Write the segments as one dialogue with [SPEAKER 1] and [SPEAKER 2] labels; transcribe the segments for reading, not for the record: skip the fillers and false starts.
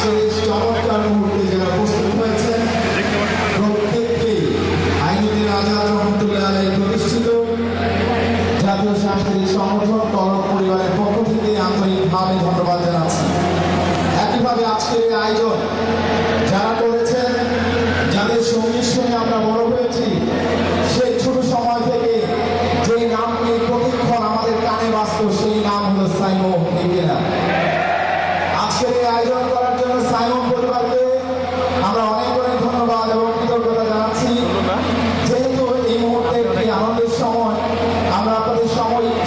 [SPEAKER 1] আজকের এই চমৎকার মুহূর্তে যারা প্রস্তুত হয়েছেন প্রত্যেককে আইনুদ্দিন আজাদ রহমতুল্লাহ আলাইহি প্রতিষ্ঠিত জাতীয় সাংস্কৃতিক সংগঠন কলম পরিবারের পক্ষ থেকে আন্তরিকভাবে ধন্যবাদ জানাচ্ছি। একইভাবে আজকের এই আয়োজন যারা করেছেন, যাদের সংমিশ্রণে আমরা বড় হয়েছি, সেই ছোট সময় থেকে যে নাম নিয়ে প্রতিক্ষণ আমাদের কানে বাজত সেই নাম হলো সাইমন নিকেলা। আজকের এই আয়োজন করার জন্য সাইমন পরিবারকে আমরা অনেক অনেক ধন্যবাদ এবং কৃতজ্ঞতা জানাচ্ছি। যেহেতু এই মুহূর্তে একটি আনন্দের সময়, আমরা আপনাদের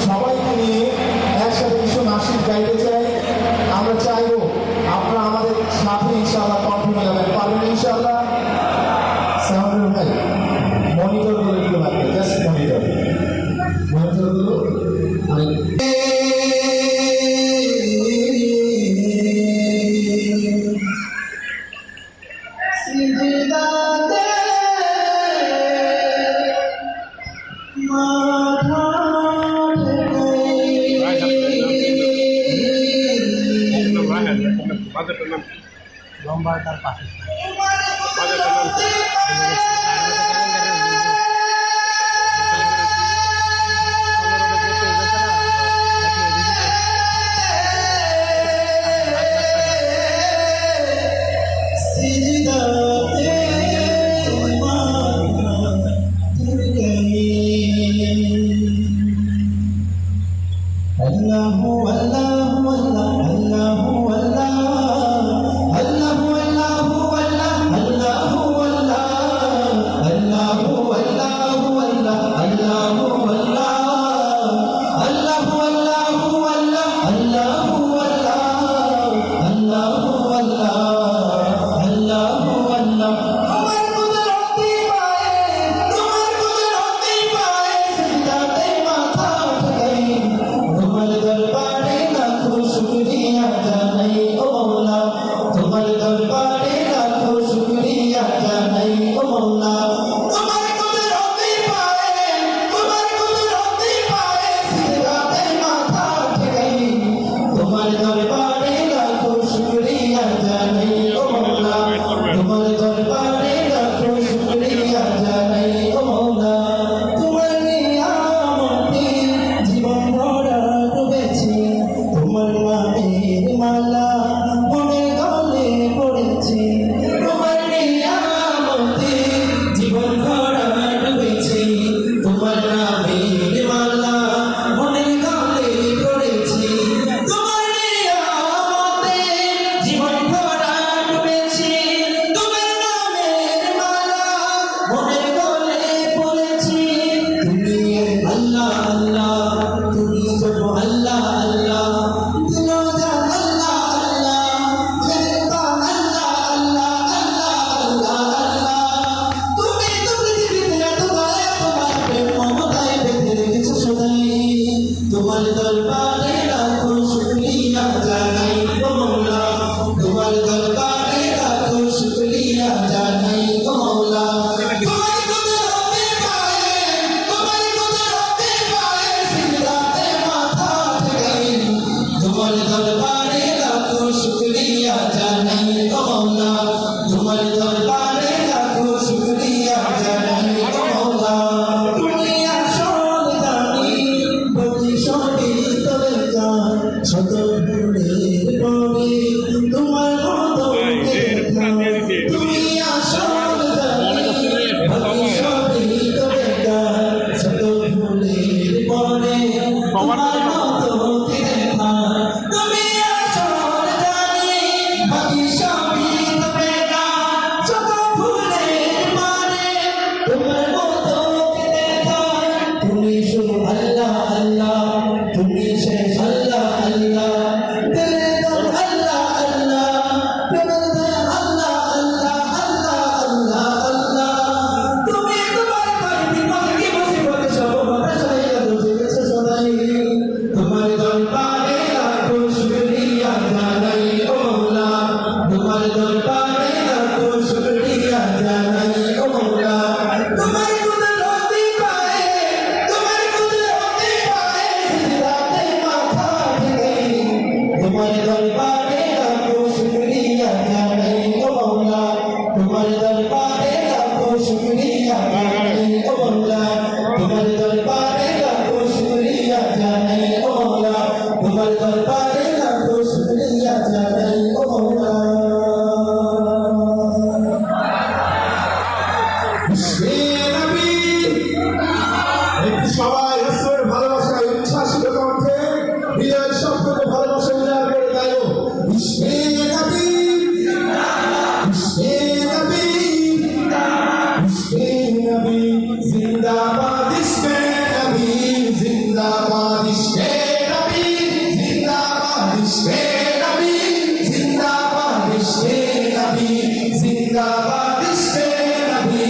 [SPEAKER 1] সবাইকে নিয়ে একসাথে কিছু নাসিক গাইতে চাই। আমরা চাইবো আপনারা আমাদের সাথে ইনশাআল্লাহ কণ্ঠ মেলাবেন, পারবেন ইনশাআল্লাহ। সাউন্ডের ভাই মনিটরগুলো একটু লাগবে, জাস্ট মনিটরগুলো অনেক
[SPEAKER 2] লম্বাটার পাশে
[SPEAKER 1] ইশকে নবী ইশকে নবী ইশকে নবী জিন্দাবাদ ইশকে নবী জিন্দাবাদ ইশকে নবী জিন্দাবাদ ইশকে নবী জিন্দাবাদ ইশকে নবী জিন্দাবাদ ইশকে নবী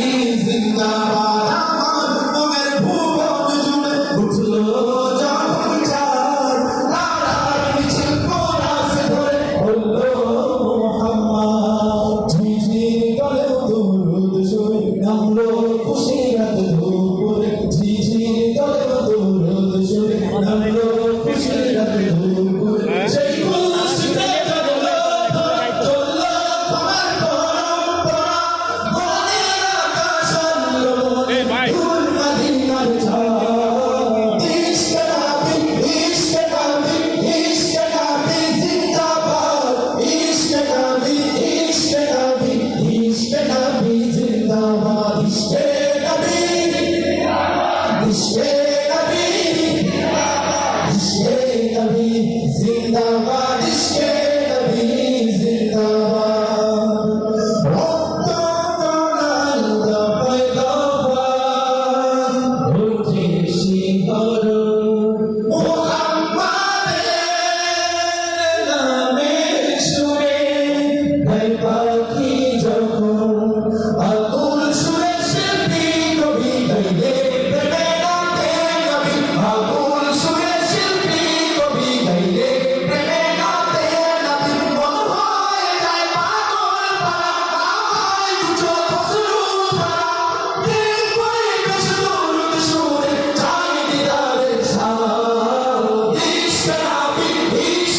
[SPEAKER 1] জিন্দাবাদ আমার মনের ভুবন জুড়ে উঠলো যখন চাঁদ তারার মিছিল কোরাসে ধরে হলো